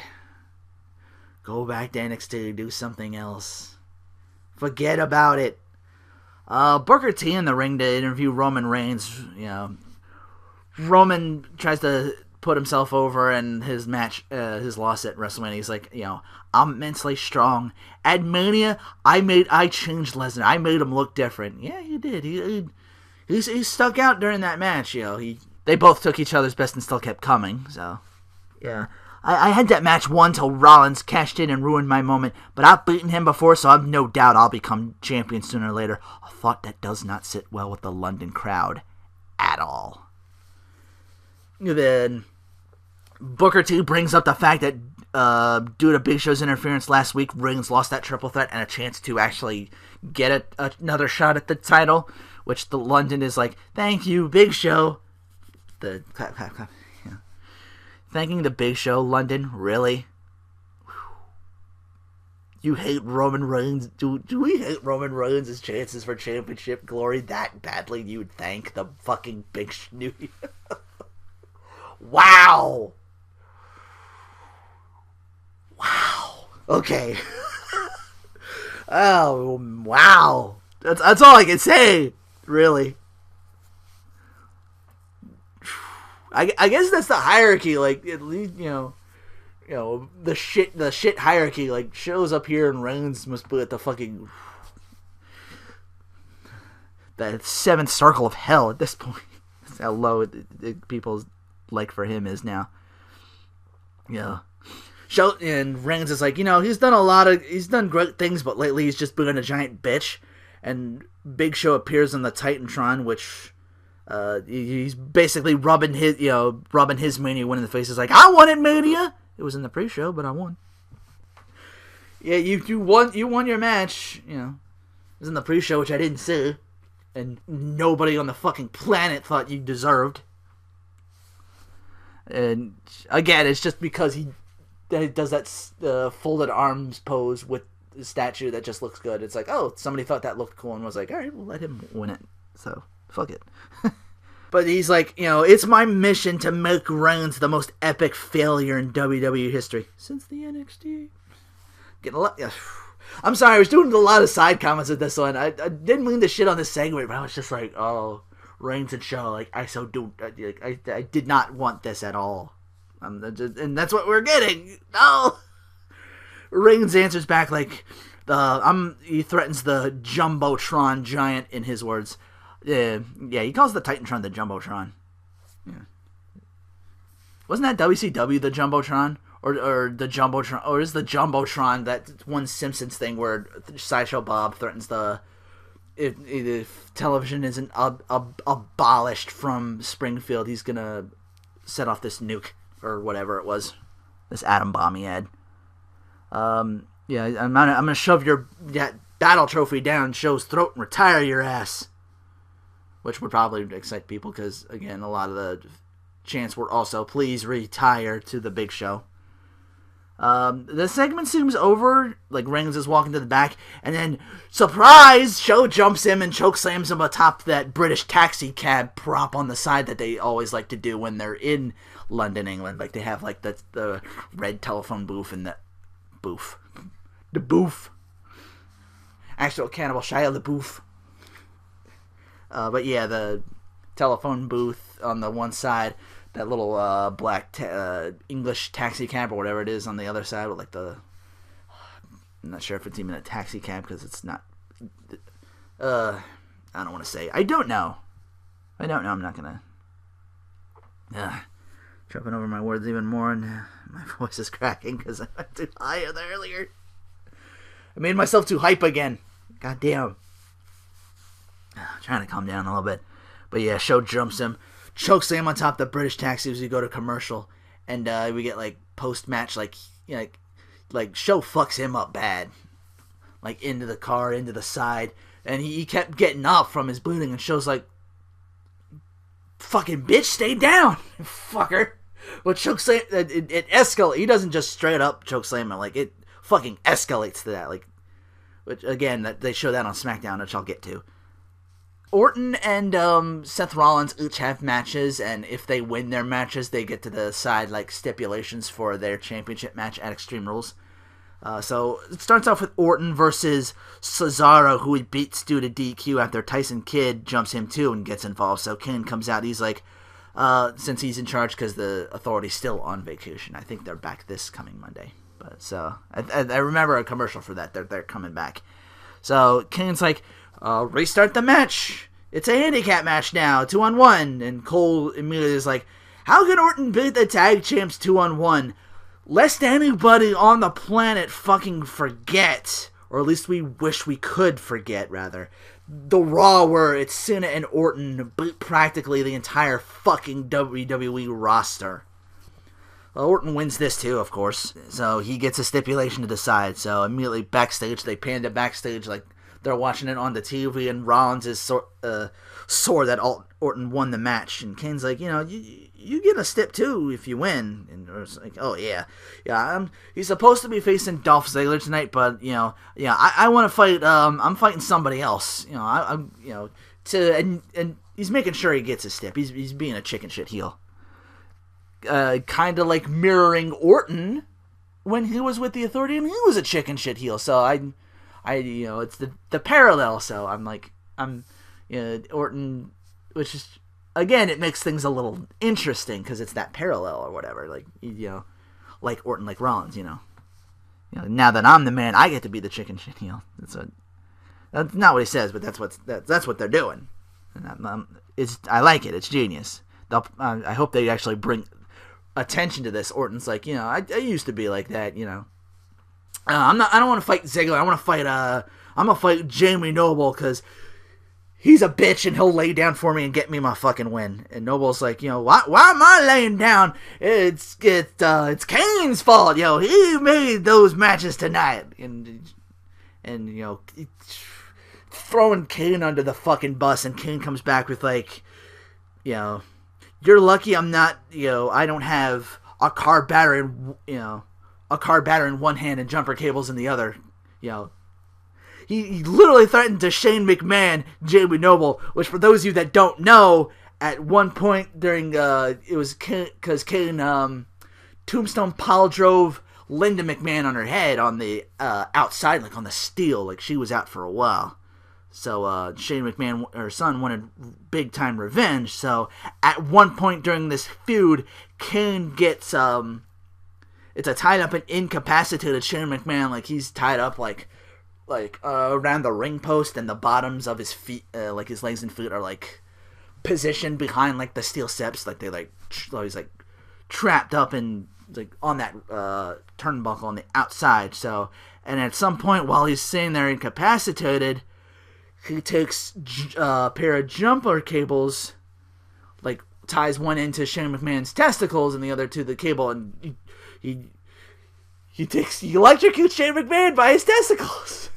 Go back to NXT, do something else. Forget about it. Booker T in the ring to interview Roman Reigns. Roman tries to put himself over in his match, his loss at WrestleMania. He's like, I'm mentally strong. At Mania, I changed Lesnar. I made him look different. Yeah, he did. He stuck out during that match. They both took each other's best and still kept coming. So, yeah. I had that match won till Rollins cashed in and ruined my moment, but I've beaten him before, so I've no doubt I'll become champion sooner or later. A thought that does not sit well with the London crowd at all. Then Booker T brings up the fact that due to Big Show's interference last week, Reigns lost that triple threat and a chance to actually get another shot at the title, which the London is like, thank you, Big Show. The clap, clap, clap. Yeah. Thanking the Big Show, London, really? You hate Roman Reigns? Do we hate Roman Reigns' chances for championship glory that badly you would thank the fucking Big Show? Wow! Wow. Okay. Oh, wow. That's all I can say, really. I guess that's the hierarchy, like, at least, you know, the shit hierarchy, like, shows up here and Reigns must be at the fucking the seventh circle of hell at this point. That's how low people's like for him is now. Yeah. And Reigns is like, he's done great things, but lately he's just been a giant bitch. And Big Show appears on the Titantron, which he's basically rubbing his Mania win in the face. He's like, I won it, Mania. It was in the pre-show, but I won. Yeah, you won your match. It was in the pre-show, which I didn't see, and nobody on the fucking planet thought you deserved. And again, it's just because he does that folded arms pose with the statue that just looks good. It's like, oh, somebody thought that looked cool and was like, all right, we'll let him win it. So, fuck it. But he's like, it's my mission to make Reigns the most epic failure in WWE history since the NXT. I'm sorry, I was doing a lot of side comments with this one. I didn't mean to shit on this segment, but I was just like, oh, Reigns and Show, like, I did not want this at all. And that's what we're getting. No! Reigns answers back like, he threatens the Jumbotron giant in his words. Yeah, he calls the Titantron the Jumbotron. Yeah. Wasn't that WCW the Jumbotron? Or the Jumbotron, or is the Jumbotron that one Simpsons thing where Sideshow Bob threatens if television isn't abolished from Springfield, he's gonna set off this nuke, or whatever it was. This atom bomb he had. Yeah, I'm gonna shove that battle trophy down Show's throat and retire your ass. Which would probably excite people, because, again, a lot of the chants were also, please retire to the Big Show. The segment seems over, like Reigns is walking to the back, and then, surprise, Show jumps him and chokeslams him atop that British taxi cab prop on the side that they always like to do when they're in London, England. Like, they have, like, the red telephone booth and the booth. Actual Cannibal Shia LaBeouf. But yeah, the telephone booth on the one side, that little black English taxi cab or whatever it is on the other side, with like I'm not sure if it's even a taxi cab because it's not. I don't want to say. I don't know. I'm not gonna. Tripping over my words even more, and my voice is cracking because I went too high earlier. I made myself too hype again. God damn. Trying to calm down a little bit. But yeah, Show jumps him, chokes him on top of the British taxi as we go to commercial. And we get like post-match, like Show fucks him up bad. Like into the car, into the side. And he kept getting up from his booting, and Show's like, fucking bitch, stay down, fucker. But chokeslam, it escalates. He doesn't just straight up chokeslam him, like it fucking escalates to that. Like, which again, they show that on SmackDown, which I'll get to. Orton and Seth Rollins each have matches, and if they win their matches, they get to decide like stipulations for their championship match at Extreme Rules. So it starts off with Orton versus Cesaro, who he beats Stu to DQ after Tyson Kidd jumps him too and gets involved. So Kane comes out. He's like, since he's in charge because the Authority's still on vacation. I think they're back this coming Monday. But so I remember a commercial for that. They're coming back. So Kane's like, restart the match. It's a handicap match now, 2-on-1. And Cole immediately is like, how can Orton beat the tag champs 2-on-1? Lest anybody on the planet fucking forget, or at least we wish we could forget, rather, the Raw where it's Cena and Orton beat practically the entire fucking WWE roster. Orton wins this too, of course. So he gets a stipulation to decide. So immediately backstage, they panned it backstage like they're watching it on the TV, and Rollins is sore that Orton won the match. And Kane's like, you get a stip too if you win. And it's like, oh yeah. He's supposed to be facing Dolph Ziggler tonight, but I want to fight. I'm fighting somebody else. And he's making sure he gets a stip. He's being a chicken shit heel. Kind of like mirroring Orton when he was with the Authority, and he was a chicken shit heel. So it's the parallel. So I'm Orton, which is, again, it makes things a little interesting because it's that parallel or whatever. Like Orton, like Rollins. Now that I'm the man, I get to be the chicken shit heel. That's not what he says, but that's what they're doing. And I like it. It's genius. I hope they actually bring attention to this. Orton's like, I used to be like that. I don't want to fight Ziggler. I want to fight. I'm gonna fight Jamie Noble because he's a bitch and he'll lay down for me and get me my fucking win. And Noble's like, why am I laying down? It's Kane's fault. He made those matches tonight, and throwing Kane under the fucking bus. And Kane comes back with like, you're lucky I'm not, I don't have a car battery in one hand and jumper cables in the other. He literally threatened to Shane McMahon Jamie Noble, which for those of you that don't know, at one point during, it was because Kane, Tombstone Pile drove Linda McMahon on her head on the outside, like on the steel, like she was out for a while. So Shane McMahon, her son, wanted big-time revenge. So at one point during this feud, Kane gets it's a tied up and incapacitated Shane McMahon. Like he's tied up like around the ring post, and the bottoms of his feet, like his legs and feet, are like positioned behind like the steel steps. Like he's like trapped up and like on that turnbuckle on the outside. So, and at some point while he's sitting there incapacitated, he takes a pair of jumper cables, like ties one into Shane McMahon's testicles and the other to the cable, and he electrocutes Shane McMahon by his testicles.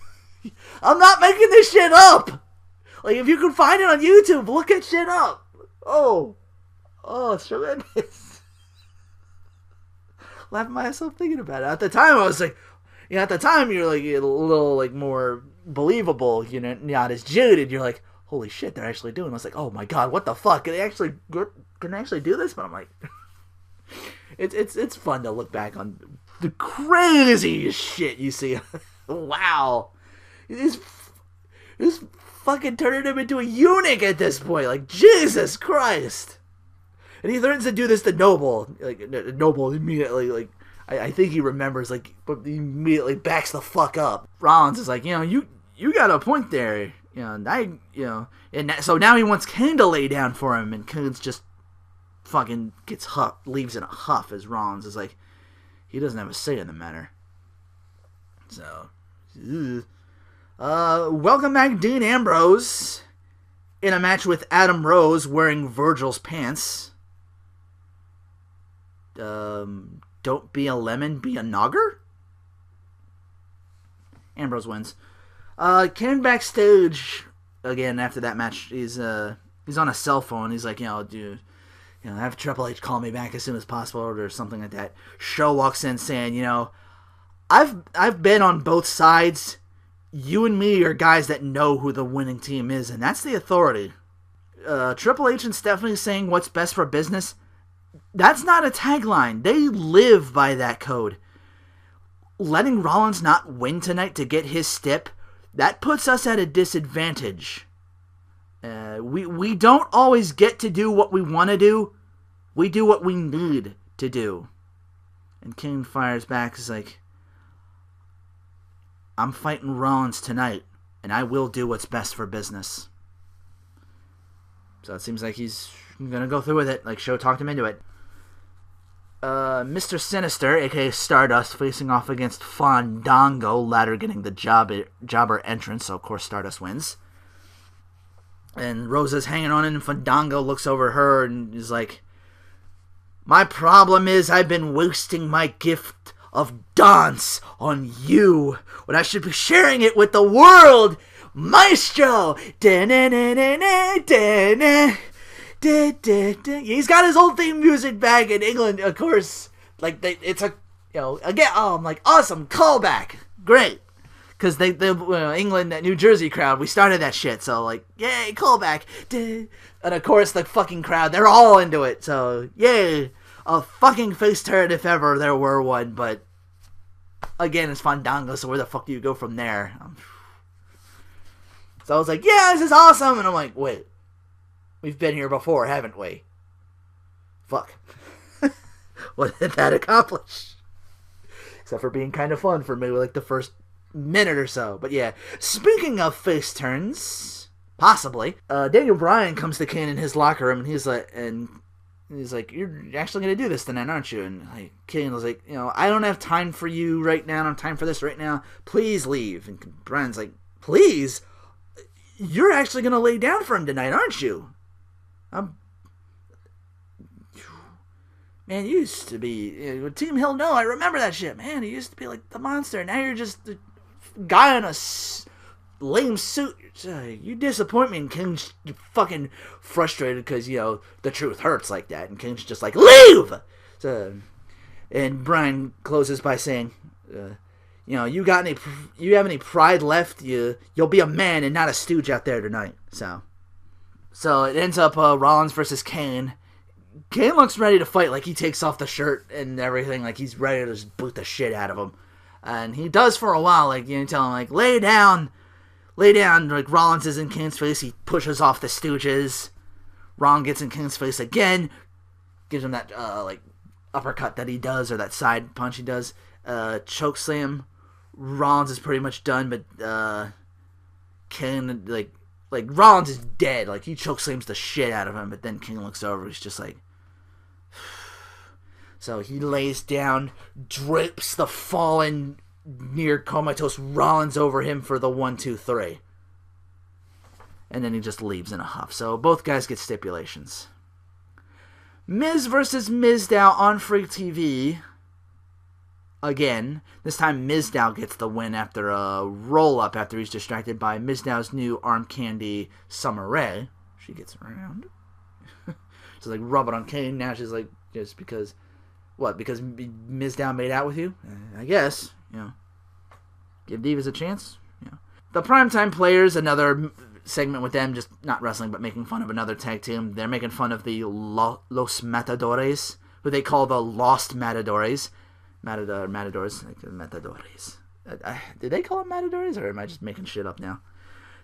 I'm not making this shit up. Like, if you can find it on YouTube, look at shit up. Oh, it's tremendous. Laughing myself thinking about it. At the time, I was like, at the time you're like a little like more believable, not as jaded. You're like, holy shit, they're actually doing. I was like, oh my god, what the fuck? Can they actually do this? But I'm like, it's fun to look back on the craziest shit you see. Wow, he's fucking turning him into a eunuch at this point. Like, Jesus Christ. And he threatens to do this to Noble. Like, Noble immediately, like, I think he remembers, like, but he immediately backs the fuck up. Rollins is like, you got a point there. And so now he wants Kane to lay down for him, and Kane's just fucking leaves in a huff, as Rollins is like, he doesn't have a say in the matter. So, welcome back Dean Ambrose in a match with Adam Rose wearing Virgil's pants. Don't be a lemon, be a nogger? Ambrose wins. Kane backstage again after that match. He's on a cell phone. He's like, have Triple H call me back as soon as possible or something like that. Show walks in saying, I've been on both sides. You and me are guys that know who the winning team is, and that's the Authority. Triple H and Stephanie saying what's best for business. That's not a tagline. They live by that code. Letting Rollins not win tonight to get his stip, that puts us at a disadvantage. We don't always get to do what we want to do. We do what we need to do. And Kane fires back. He's like, I'm fighting Rollins tonight, and I will do what's best for business. So it seems like he's going to go through with it. Like, Show talked him into it. Mr. Sinister, aka Stardust, facing off against Fandango, latter getting the jobber entrance, so of course Stardust wins. And Rosa's hanging on, and Fandango looks over her and is like, My problem is I've been wasting my gift of dance on you when I should be sharing it with the world. Maestro! He's got his old theme music back in England, of course. Like, it's a, again, I'm like, awesome, callback. Great. Because England, that New Jersey crowd, we started that shit, so, like, yay, callback. And, of course, the fucking crowd, they're all into it, so, yay. A fucking face turn if ever there were one, but, again, it's Fandango, so where the fuck do you go from there? So I was like, yeah, this is awesome, and I'm like, wait, we've been here before, haven't we? Fuck. What did that accomplish? Except for being kind of fun for maybe, like, the first minute or so. But yeah, speaking of face turns, possibly, Daniel Bryan comes to Kane in his locker room, and he's like, you're actually going to do this tonight, aren't you? And like, Kane was like, I don't have time for you right now. I don't have time for this right now. Please leave. And Bryan's like, please? You're actually going to lay down for him tonight, aren't you? Man, you used to be Team Hill. No, I remember that shit. Man, you used to be like the monster. Now you're just the guy in a lame suit. You disappoint me. And King's fucking frustrated because, the truth hurts like that. And King's just like, leave! And Bryan closes by saying, you have any pride left? You'll be a man and not a stooge out there tonight. So it ends up Rollins versus Kane. Kane looks ready to fight, like he takes off the shirt and everything, like he's ready to just boot the shit out of him. And he does for a while, like, tell him, like, lay down, like Rollins is in Kane's face, he pushes off the Stooges. Ron gets in Kane's face again, gives him that, like, uppercut that he does, or that side punch he does, chokeslam. Rollins is pretty much done, but, Kane, like, Rollins is dead, like, he chokeslams the shit out of him, but then Kane looks over, he's just like, so he lays down, drapes the fallen, near comatose Rollins over him for the 1, 2, 3. And then he just leaves in a huff. So both guys get stipulations. Miz versus Mizdow on Free TV. Again, this time Mizdow gets the win after a roll-up after he's distracted by Mizdow's new arm candy, Summer Rae. She gets around. She's like, rub it on Kane. Now she's like, just because... What, because Mizdow made out with you? I guess, Give Divas a chance, The Primetime Players, another segment with them, just not wrestling, but making fun of another tag team. They're making fun of the Los Matadores, who they call the Lost Matadores. Matadors, like Matadores. Did they call them Matadores, or am I just making shit up now?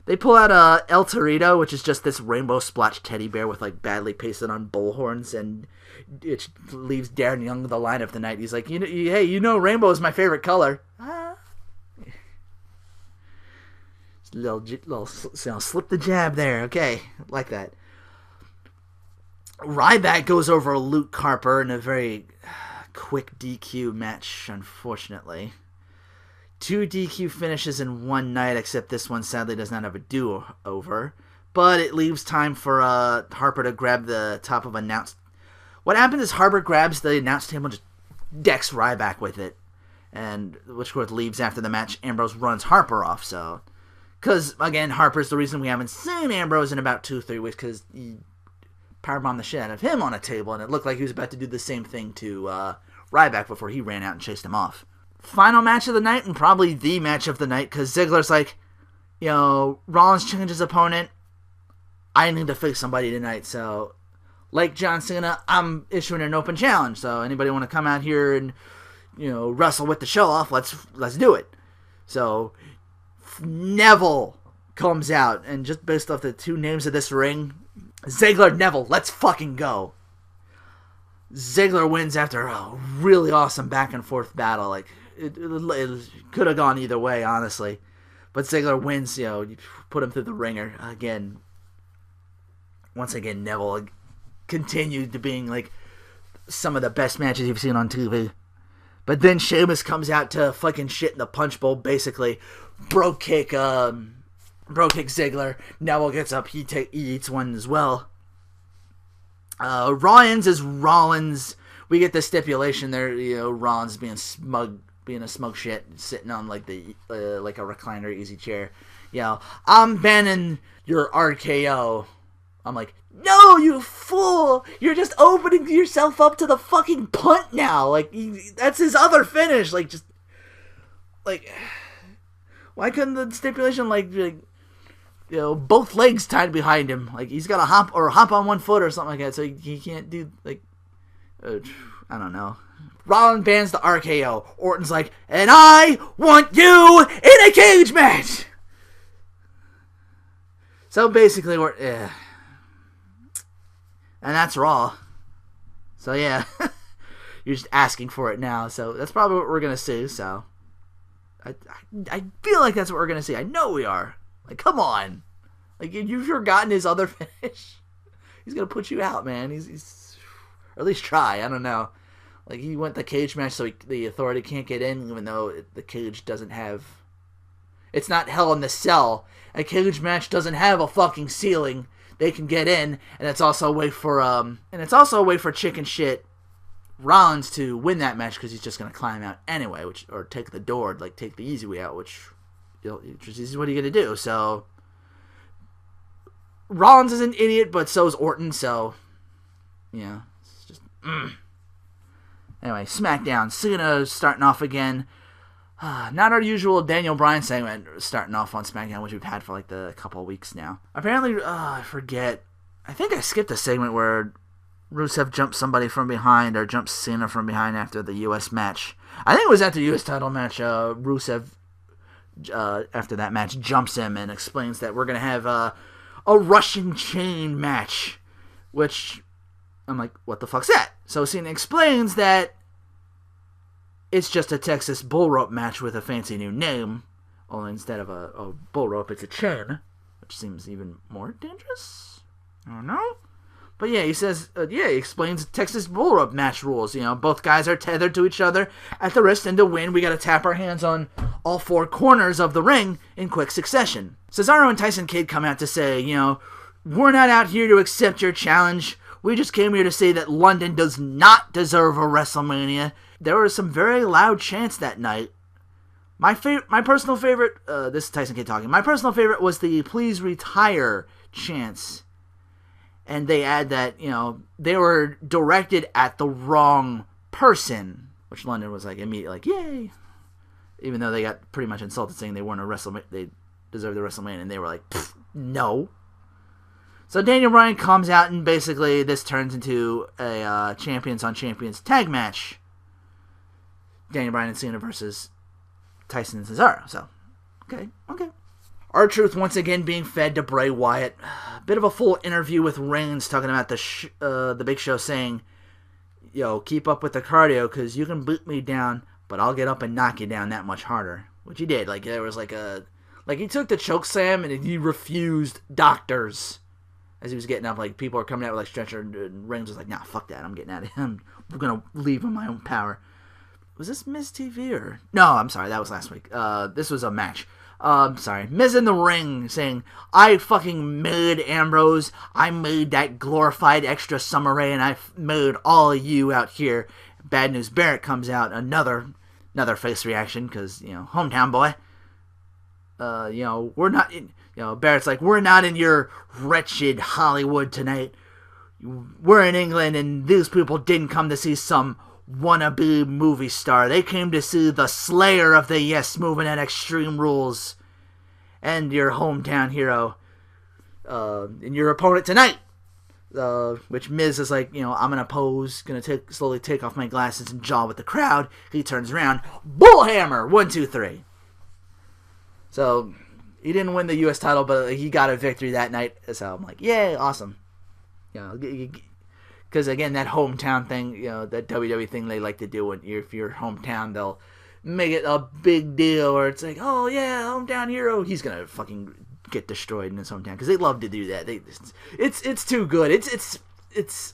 They pull out El Torito, which is just this rainbow splotched teddy bear with, like, badly pasted on bull horns, and it leaves Darren Young the line of the night. He's like, hey, rainbow is my favorite color. Little slip the jab there. Okay, like that. Ryback goes over Luke Harper in a very quick DQ match, unfortunately. 2 DQ finishes in one night, except this one sadly does not have a do-over. But it leaves time for Harper to grab the top of announce. What happens is Harper grabs the announce table and just decks Ryback with it. And which of course leaves after the match. Ambrose runs Harper off, so... Because, again, Harper's the reason we haven't seen Ambrose in about 2-3 weeks, because he powerbombed the shit out of him on a table, and it looked like he was about to do the same thing to Ryback before he ran out and chased him off. Final match of the night, and probably the match of the night, because Ziggler's like, Rollins changed his opponent. I need to face somebody tonight, so, like John Cena, I'm issuing an open challenge, so anybody want to come out here and, wrestle with the show off, let's do it. So, Neville comes out, and just based off the 2 names of this ring, Ziggler, Neville, let's fucking go. Ziggler wins after a really awesome back and forth battle. Like, it could have gone either way, honestly. But Ziggler wins, you put him through the ringer. Again, once again, Neville continued to being, like, some of the best matches you've seen on TV. But then Sheamus comes out to fucking shit in the punch bowl, basically. Bro kick Ziggler. Neville gets up, he eats one as well. Rollins is Rollins we get the stipulation there, Ron's being a smug shit, sitting on like the like a recliner easy chair. I'm banning your RKO. I'm like, no, you fool! You're just opening yourself up to the fucking punt now. Like, that's his other finish. Like, just like, why couldn't the stipulation like both legs tied behind him? Like, he's got to hop on one foot or something like that, so he can't do like, I don't know. Rollins bans the RKO. Orton's like, and I want you in a cage match. So basically, and that's Raw. So yeah, you're just asking for it now. So that's probably what we're gonna see. So I feel like that's what we're gonna see. I know we are. Like, come on. Like, you've forgotten his other finish. He's gonna put you out, man. He's or at least try. I don't know. Like, he went the cage match, so the Authority can't get in, even though the cage doesn't have. It's not Hell in the Cell. A cage match doesn't have a fucking ceiling. They can get in, and it's also a way for chicken shit Rollins to win that match because he's just gonna climb out anyway, or take the door, like take the easy way out, which is what are you gonna do? So Rollins is an idiot, but so is Orton. So it's just anyway. SmackDown. Cena starting off again. Not our usual Daniel Bryan segment starting off on SmackDown, which we've had for like the couple of weeks now. Apparently, I forget. I think I skipped a segment where Rusev jumped somebody from behind or jumped Cena from behind after the U.S. match. I think it was at the U.S. title match. Rusev, after that match, jumps him and explains that we're going to have a Russian chain match, which I'm like, what the fuck's that? So Cena explains that it's just a Texas bull rope match with a fancy new name. Only instead of a bull rope, it's a chain, which seems even more dangerous. I don't know. But yeah, he says, he explains Texas bull rope match rules. Both guys are tethered to each other at the wrist, and to win, we got to tap our hands on all four corners of the ring in quick succession. Cesaro and Tyson Kidd come out to say, we're not out here to accept your challenge. We just came here to say that London does not deserve a WrestleMania. There were some very loud chants that night. My personal favorite, this is Tyson Kidd talking, my personal favorite was the please retire chants. And they add that, they were directed at the wrong person, which London was like immediately like, yay. Even though they got pretty much insulted saying they weren't a WrestleMania, they deserved the WrestleMania, and they were like, no. So Daniel Bryan comes out, and basically this turns into a Champions on Champions tag match. Daniel Bryan and Cena versus Tyson and Cesaro. So, okay. R-Truth once again being fed to Bray Wyatt. A bit of a full interview with Reigns talking about the Big Show saying, keep up with the cardio because you can boot me down, but I'll get up and knock you down that much harder. Which he did. Like, there was he took the choke slam and he refused doctors as he was getting up. Like, people are coming out with like stretcher, and Reigns was like, nah, fuck that. I'm getting out of him. I'm going to leave on my own power. Was this Miz TV or? No, I'm sorry. That was last week. This was a match. Sorry. Miz in the ring saying, I fucking made Ambrose. I made that glorified extra Summer Rae, and I made all of you out here. Bad News Barrett comes out. Another face reaction because, hometown boy. We're not in, Barrett's like, we're not in your wretched Hollywood tonight. We're in England, and these people didn't come to see some wannabe movie star. They came to see the slayer of the Yes Movement and Extreme Rules, and your hometown hero, and your opponent tonight. Which Miz is like, I'm gonna pose, slowly take off my glasses and jaw with the crowd. He turns around, bullhammer, 1, 2, 3. So he didn't win the U.S. title, but he got a victory that night. So I'm like, yay, awesome. Because again, that hometown thing, that WWE thing they like to do when if you're hometown, they'll make it a big deal, or it's like, oh yeah, hometown hero. He's gonna fucking get destroyed in his hometown because they love to do that. It's too good. It's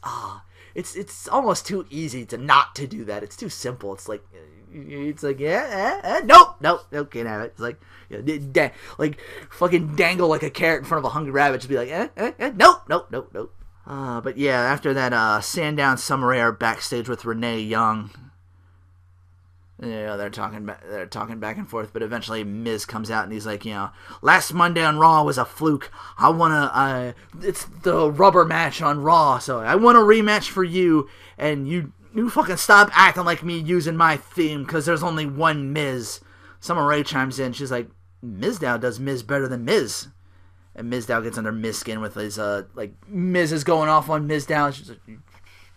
almost too easy to not to do that. It's too simple. It's like nope, can't have it. It's like fucking dangle like a carrot in front of a hungry rabbit. Just be like nope. But yeah, after that, Sandown Summer Air backstage with Renee Young. They're talking back and forth, but eventually Miz comes out and he's like, last Monday on Raw was a fluke. It's the rubber match on Raw, so I want a rematch for you, and you fucking stop acting like me using my theme, because there's only one Miz. Summer Rae chimes in, she's like, Mizdow does Miz better than Miz. And Mizdow gets under Miz skin with his, Miz is going off on Mizdow. She's like,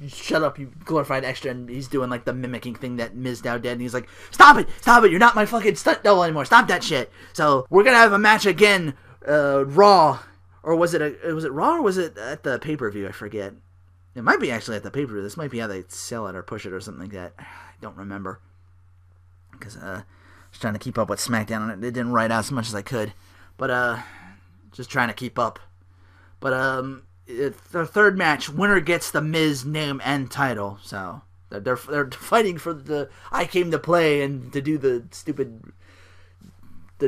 shut up, you glorified extra, and he's doing, the mimicking thing that Mizdow did, and he's like, stop it, you're not my fucking stunt double anymore, stop that shit. So, we're gonna have a match again, Raw, or was it Raw, or was it at the pay-per-view, I forget. It might be actually at the pay-per-view, this might be how they sell it or push it or something like that, I don't remember, because, I was trying to keep up with SmackDown, and it didn't write out as much as I could, but, just trying to keep up, but, the third match, winner gets the Miz name and title. So they're fighting for the I came to play and to do the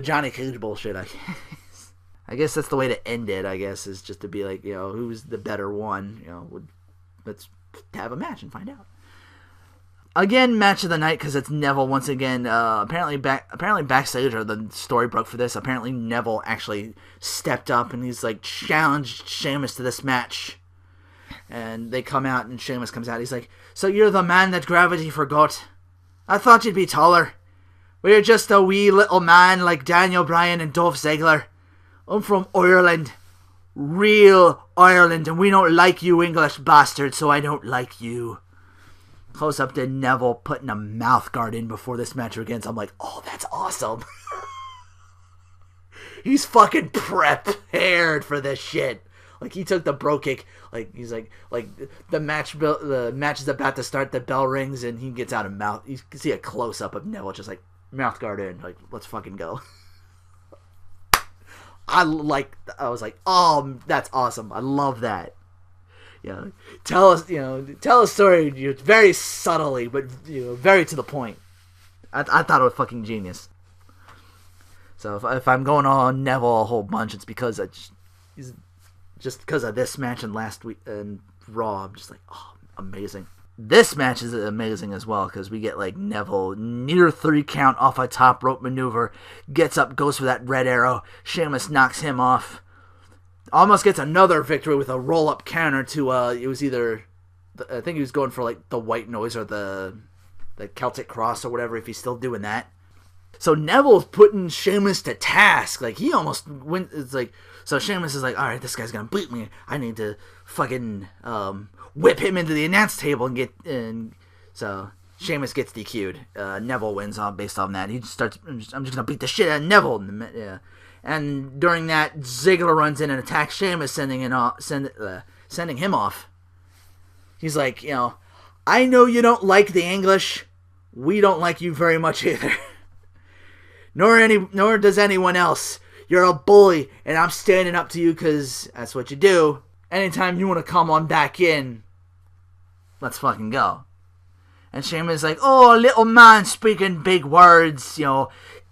Johnny Cage bullshit. I guess that's the way to end it. I guess is just to be like, who's the better one? Let's have a match and find out. Again, match of the night because it's Neville once again. Apparently backstage, or the story broke for this. Apparently Neville actually stepped up and he's challenged Sheamus to this match. And they come out and Sheamus comes out. He's like, "So you're the man that gravity forgot? I thought you'd be taller. We're just a wee little man like Daniel Bryan and Dolph Ziggler. I'm from Ireland, real Ireland, and we don't like you English bastards, so I don't like you." Close up to Neville putting a mouth guard in before this match begins. I'm like, oh, that's awesome. He's fucking prepared for this shit. He took the bro kick. He's like the match is about to start. The bell rings and he gets out of mouth. You can see a close up of Neville just mouth guard in. Let's fucking go. I was like, oh, that's awesome. I love that. Tell a story very subtly, but very to the point. I thought it was fucking genius. So if I'm going on Neville a whole bunch, it's because just because of this match and last week and Raw. I'm just like, oh, amazing. This match is amazing as well because we get Neville near 3 count off a top rope maneuver, gets up, goes for that red arrow. Sheamus knocks him off. Almost gets another victory with a roll-up counter to, it was either, I think he was going for, the white noise or the Celtic cross or whatever, if he's still doing that. So Neville's putting Sheamus to task. He almost went, so Sheamus is like, all right, this guy's going to beat me. I need to fucking whip him into the announce table and so Sheamus gets DQ'd. Neville wins based on that. He just starts, I'm just going to beat the shit out of Neville. Yeah. And during that, Ziggler runs in and attacks Sheamus, sending him off. He's like, I know you don't like the English. We don't like you very much either. Nor does anyone else. You're a bully, and I'm standing up to you because that's what you do. Anytime you want to come on back in, let's fucking go. And Sheamus is like, oh, little man speaking big words,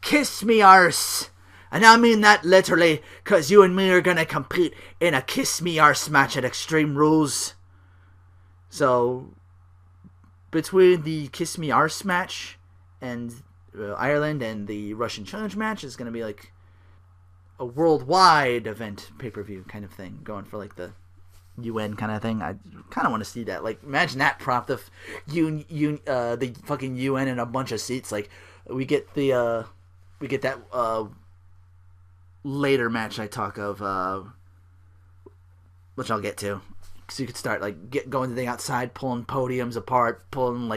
kiss me arse. And I mean that literally, because you and me are going to compete in a kiss me arse match at Extreme Rules. So, between the kiss me arse match and Ireland and the Russian Challenge match is going to be a worldwide event pay-per-view kind of thing. Going for the UN kind of thing. I kind of want to see that. Imagine that prop, the fucking UN and a bunch of seats. We get that later match I talk of, which I'll get to. So you could start going to the outside, pulling podiums apart, pulling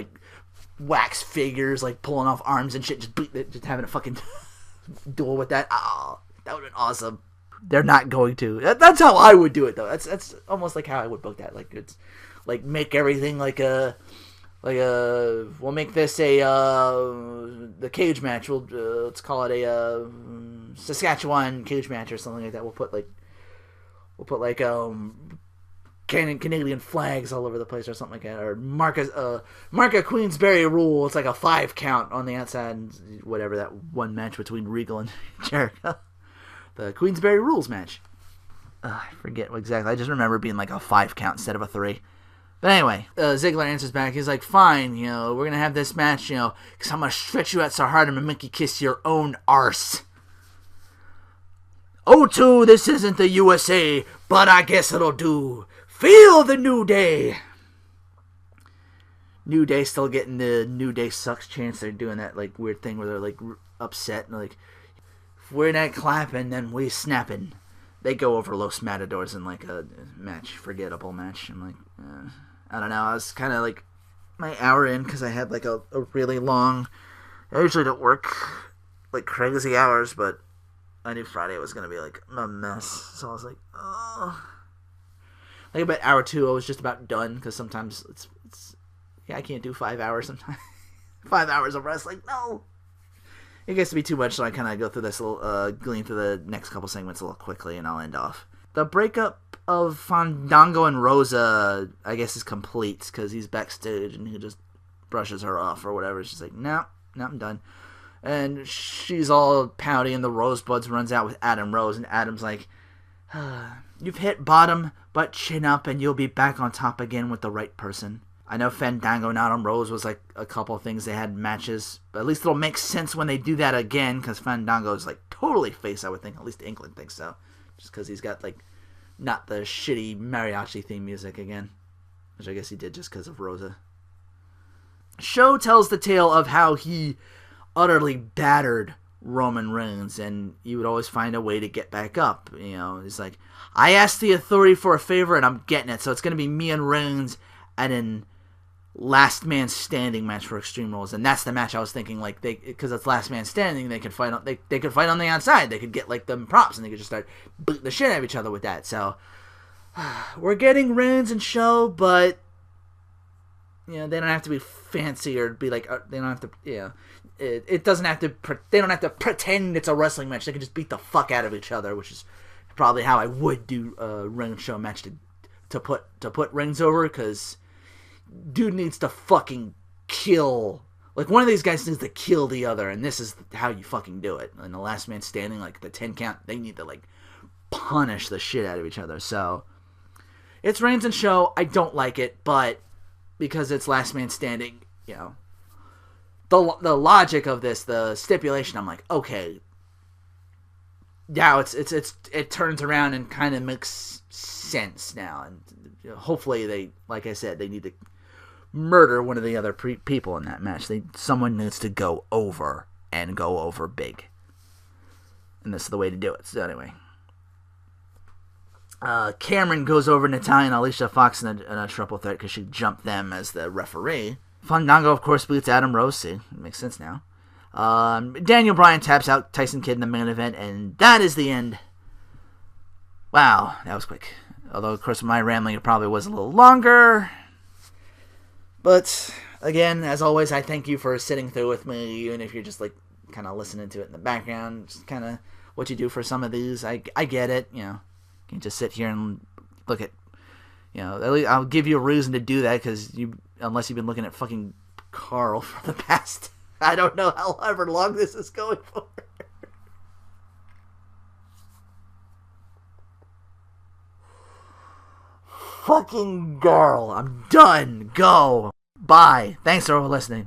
wax figures, pulling off arms and shit, just having a fucking duel with that. Oh, that would have been awesome. They're not going to. That's how I would do it though. That's almost how I would book that. It's make everything we'll make this the cage match. Let's call it a Saskatchewan cage match or something like that. We'll put Canadian flags all over the place or something like that. Or mark a Queensberry rule. It's a 5 count on the outside. And whatever that one match between Regal and Jericho. The Queensberry rules match. I forget exactly. I just remember being like a 5 count instead of a 3. But anyway, Ziggler answers back. He's like, fine, we're going to have this match, because I'm going to stretch you out so hard I'm going to make you kiss your own arse. O2, this isn't the USA, but I guess it'll do. Feel the New Day. New Day still getting the New Day sucks chance. They're doing that like weird thing where they're like upset and like, if we're not clapping, then we snapping. They go over Los Matadors in like a forgettable match. I'm like, I don't know. I was kind of like my hour in because I had like a really long. I usually don't work like crazy hours, but I knew Friday was gonna be like a mess. So I was like, oh. Like about hour 2, I was just about done because sometimes it's I can't do 5 hours sometimes. 5 hours of wrestling, no. It gets to be too much, so I kind of go through this little, glean through the next couple segments a little quickly, and I'll end off. The breakup of Fandango and Rosa, I guess, is complete, because he's backstage, and he just brushes her off, or whatever. She's like, no, I'm done. And she's all pouty, and the Rosebuds runs out with Adam Rose, and Adam's like, you've hit bottom, but chin up, and you'll be back on top again with the right person. I know Fandango and Adam Rose was like a couple of things they had matches, but at least it'll make sense when they do that again, because Fandango is like totally face, I would think. At least England thinks so. Just because he's got like not the shitty mariachi theme music again, which I guess he did just because of Rosa. Show tells the tale of how he utterly battered Roman Reigns, and he would always find a way to get back up. He's like, I asked the Authority for a favor, and I'm getting it, so it's going to be me and Reigns and an last man standing match for Extreme Rules, and that's the match I was thinking, like, because it's last man standing, they could fight on they could fight on the outside, they could get like them props, and they could just start beating the shit out of each other with that. So we're getting Reigns and Show, but they don't have to be fancy or be like they don't have to it doesn't have to they don't have to pretend it's a wrestling match. They can just beat the fuck out of each other, which is probably how I would do a Reigns Show match to put Reigns over, because dude needs to fucking kill. Like, one of these guys needs to kill the other, and this is how you fucking do it. And the last man standing, like, the 10 count, they need to, like, punish the shit out of each other. So, it's Reigns and Show. I don't like it, but because it's last man standing, the logic of this, the stipulation, I'm like, okay, now it turns around and kind of makes sense now. And hopefully they, like I said, they need to murder one of the other people in that match. Someone needs to go over, and go over big. And this is the way to do it. So anyway. Cameron goes over Natalya and Alicia Fox in a triple threat because she jumped them as the referee. Fandango, of course, beats Adam Rose. See, it makes sense now. Daniel Bryan taps out Tyson Kidd in the main event, and that is the end. Wow, that was quick. Although, of course, my rambling, it probably was a little longer. But, again, as always, I thank you for sitting through with me, even if you're just, like, kind of listening to it in the background. Just kind of what you do for some of these. I get it, You can just sit here and look at, at least I'll give you a reason to do that, because unless you've been looking at fucking Carl for the past, I don't know however long this is going for. Fucking girl, I'm done. Go. Bye. Thanks for listening.